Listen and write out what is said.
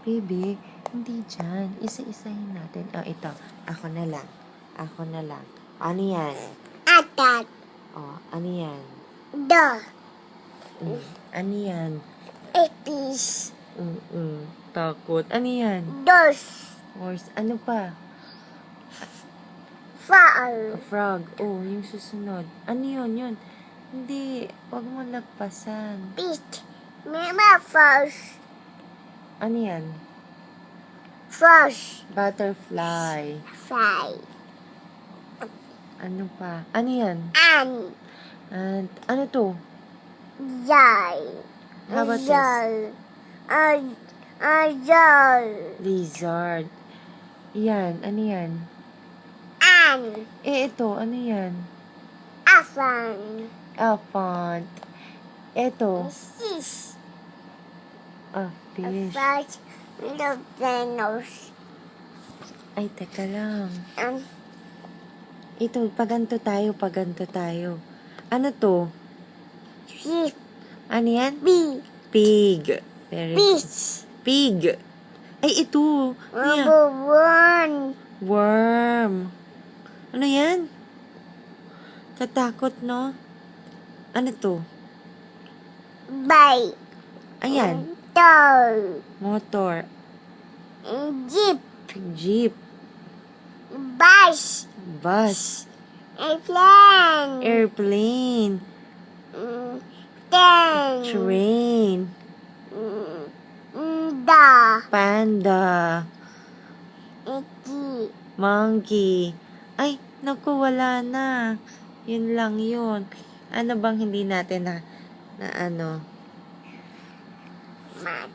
Baby, hindi dyan. Isa-isahin natin. Oh, ito. Ako na lang. Ako na lang. Ano yan? Atat. Oh, ano yan? Do. Ano yan? Epis. Takot. Ano yan? Dos. Horse. Ano pa? Fall. Frog. Oh, yung susunod. Ano yun? Hindi. Huwag mo lagpasan. Beach. Mama falls. Ano yan? Frosh. Butterfly. Fly. Ano pa? Ano yan? An. And, ano to? Yay. How about this? Yay. Lizard. Yan. Ano yan? An. Ito. Ano yan? Afan. Elephant. Ito. Fish. Ah, fish. Fish. Little Venus. Ay, teka lang. Ito, paganto tayo. Ano to? Fish. Ano yan? Bee. Pig. Very good. Fish. Pig. Ay, ito. Ano yan? Number one. Worm. Ano yan? Katakot, no? Ano to? Bike. Ayan. Dog. Motor. Jeep. Jeep. Bus. Bus. Airplane. Airplane. Train. Train. Da. Panda. Icky. Monkey. Ay, naku, wala na. Yun lang yun. Ano bang hindi natin na ano? Mat.